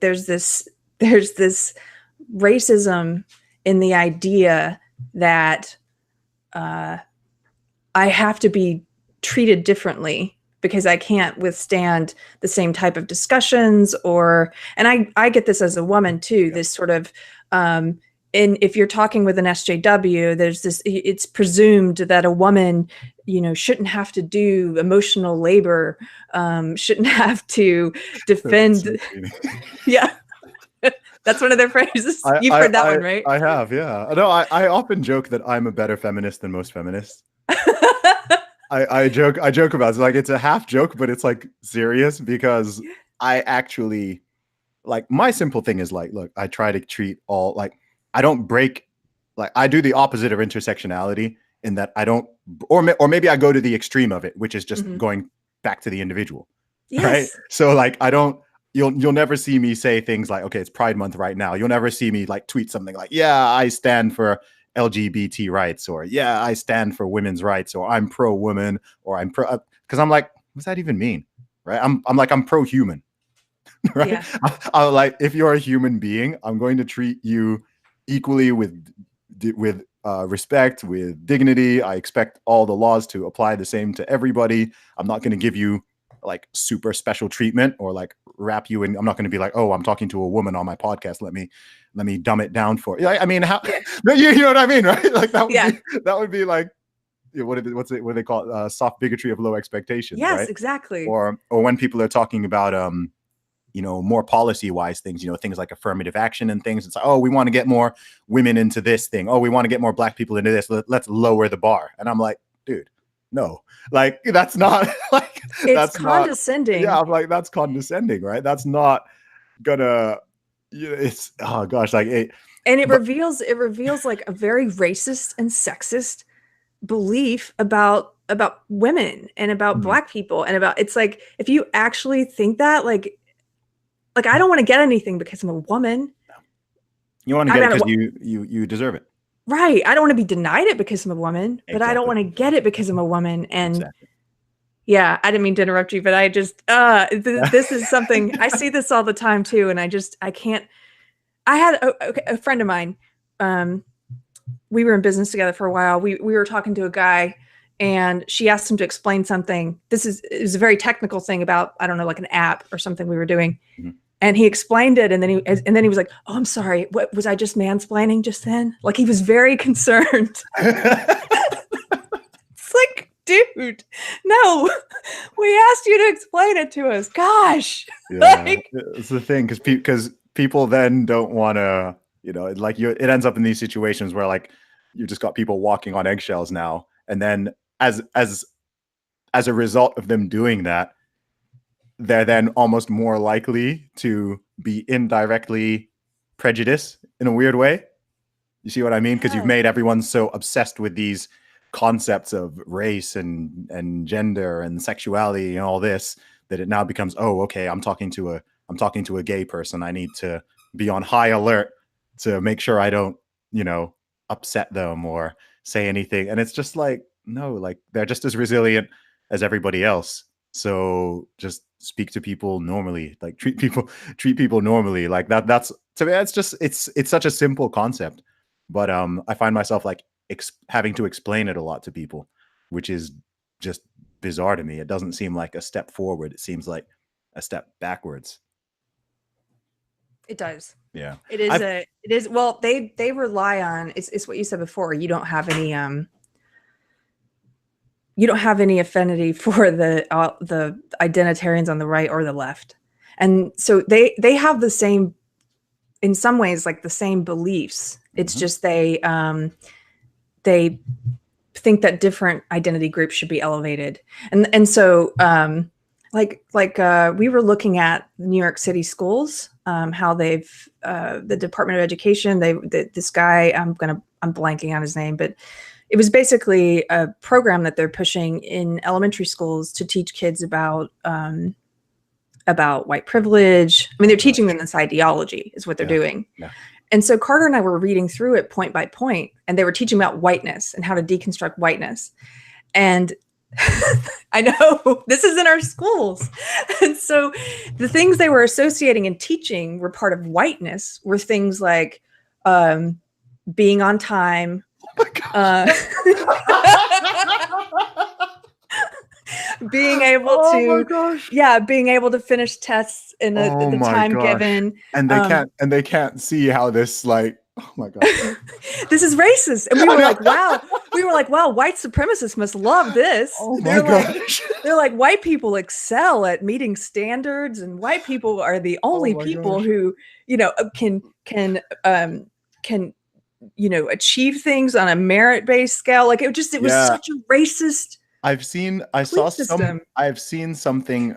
there's this racism in the idea that I have to be treated differently because I can't withstand the same type of discussions, and I get this as a woman too, this sort of, and if you're talking with an SJW, there's this, it's presumed that a woman, shouldn't have to do emotional labor, shouldn't have to defend. Yeah. That's one of their phrases. You've heard that one, right? I have, yeah. No, I often joke that I'm a better feminist than most feminists. I joke about it. It's like, it's a half joke, but it's like serious, because I actually, like, my simple thing is like, look, I try to treat all, like, I don't break, like, I do the opposite of intersectionality in that I don't, or maybe I go to the extreme of it, which is just going back to the individual, right? So like, I don't, you'll never see me say things like, okay, it's Pride Month right now. You'll never see me like tweet something like, yeah, I stand for LGBT rights, or yeah, I stand for women's rights, or I'm pro-woman, or I'm pro, because I'm like, what's that even mean? Right? I'm pro-human, right? Yeah. I like, if you're a human being, I'm going to treat you equally with respect, with dignity. I expect all the laws to apply the same to everybody. I'm not going to give you like super special treatment, or like wrap you in. I'm not going to be like, oh, I'm talking to a woman on my podcast. Let me dumb it down for you. I mean, how, you know what I mean, right? Like that would be like, what do they call it? Soft bigotry of low expectations. Yes, right? Exactly. Or when people are talking about, more policy-wise things, things like affirmative action and things. It's like, oh, we want to get more women into this thing. Oh, we want to get more Black people into this. Let's lower the bar. And I'm like, dude, no, like, that's not like, it's that's condescending. I'm like, that's condescending, right? That's not gonna, it's, oh gosh, like it. And it reveals like a very racist and sexist belief about women and about Black people, and about, it's like, if you actually think that, like I don't want to get anything because I'm a woman. You want to get it because you deserve it. Right. I don't want to be denied it because I'm a woman, but I don't want to get it because I'm a woman. And yeah, I didn't mean to interrupt you, but I just, this is something, I see this all the time too. And I can't, I had a friend of mine, we were in business together for a while. We were talking to a guy, and she asked him to explain something. It was a very technical thing about, I don't know, like an app or something we were doing. And he explained it, and then he was like, "Oh, I'm sorry. What was I just mansplaining just then?" Like, he was very concerned. It's like, dude, no, we asked you to explain it to us. Gosh, yeah, it's the thing, because people then don't want to, like, it ends up in these situations where like you just got people walking on eggshells now, and then as a result of them doing that, they're then almost more likely to be indirectly prejudiced in a weird way. You see what I mean? Because you've made everyone so obsessed with these concepts of race and gender and sexuality and all this, that it now becomes, oh, okay, I'm talking to a gay person. I need to be on high alert to make sure I don't, upset them or say anything. And it's just like, no, like, they're just as resilient as everybody else. So just speak to people normally, like treat people normally. Like that's, to me, it's such a simple concept, but I find myself like having to explain it a lot to people, which is just bizarre to me. It doesn't seem like a step forward. It seems like a step backwards. It does. Yeah. It is. Well, they rely on, it's what you said before. You don't have any affinity for the identitarians on the right or the left. And so they have the same, in some ways, like the same beliefs. It's just they think that different identity groups should be elevated. And so we were looking at New York City schools, how they've the Department of Education, this guy, I'm blanking on his name, but it was basically a program that they're pushing in elementary schools to teach kids about white privilege. I mean, they're teaching them this ideology is what they're doing. Yeah. And so Carter and I were reading through it point by point, and they were teaching about whiteness and how to deconstruct whiteness. And I know, this is in our schools. And so the things they were associating and teaching were part of whiteness, were things like being on time. Oh being able being able to finish tests in the time given. And they can't see how this, like, oh my god. This is racist. And we were like, wow, white supremacists must love this. Oh my gosh. They're like, white people excel at meeting standards, and white people are the only people who, can achieve things on a merit-based scale. Like it was such a racist. I've seen something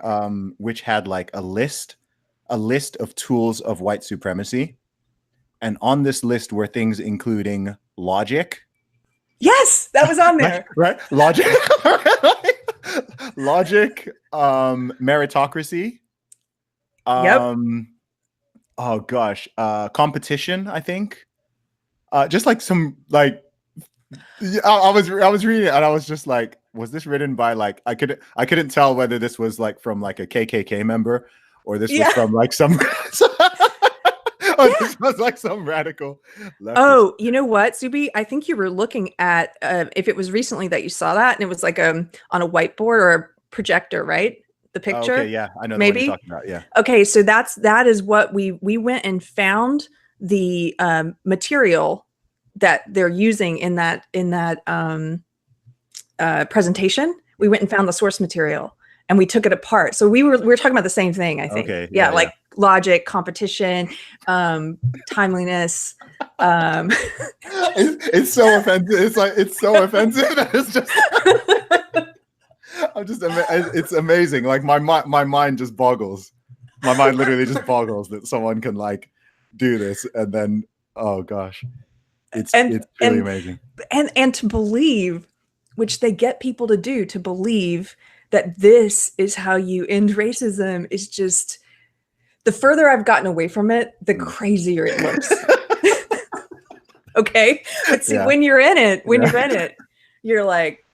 which had like a list of tools of white supremacy. And on this list were things including logic. Yes, that was on there. Right? Logic. Logic, meritocracy. Yep. Oh gosh, competition, I think. Just like some like I was reading it and I was just like, was this written by like I couldn't tell whether this was like from like a KKK member or this was from like some this was like some radical leftist. Oh, you know what, Zuby? I think you were looking at if it was recently that you saw that, and it was like on a whiteboard or a projector, right? The picture. Okay, yeah, I know. Maybe. What you're talking about, yeah. Okay, so that is what we went and found the material that they're using in that presentation. We went and found the source material and we took it apart. So we were talking about the same thing, I think. Okay, yeah, like logic, competition, timeliness. It's so offensive. It's so offensive that it's just. It's amazing. Like my mind just boggles. My mind literally just boggles that someone can like do this, and then oh gosh, it's really amazing. And to believe, which they get people to do, to believe that this is how you end racism is just, the further I've gotten away from it, the crazier it looks. Okay, but see, when you're in it, you're like,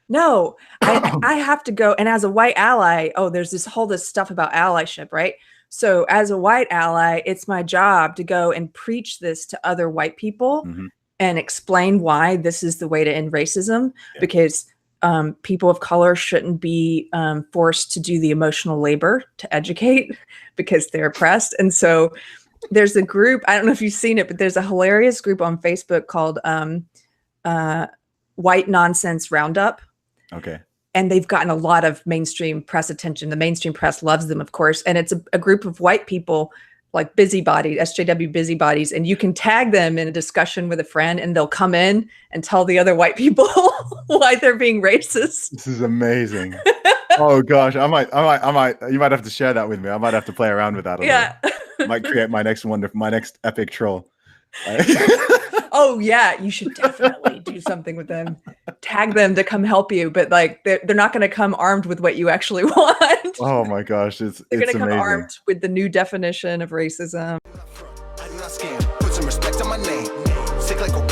no, I have to go. And as a white ally, there's this stuff about allyship, right? So as a white ally, it's my job to go and preach this to other white people and explain why this is the way to end racism, because people of color shouldn't be forced to do the emotional labor to educate because they're oppressed. And so there's a group, I don't know if you've seen it, but there's a hilarious group on Facebook called White Nonsense Roundup. Okay. And they've gotten a lot of mainstream press attention. The mainstream press loves them, of course. And it's a group of white people, like busybodies, SJW busybodies. And you can tag them in a discussion with a friend and they'll come in and tell the other white people why they're being racist. This is amazing. Oh gosh, you might have to share that with me. I might have to play around with that a little. Might create my next epic troll. Oh yeah, you should definitely do something with them. Tag them to come help you, but like they're not going to come armed with what you actually want. Oh my gosh, they're going to come armed with the new definition of racism. I do not scam. Put some respect on my name. Sick like a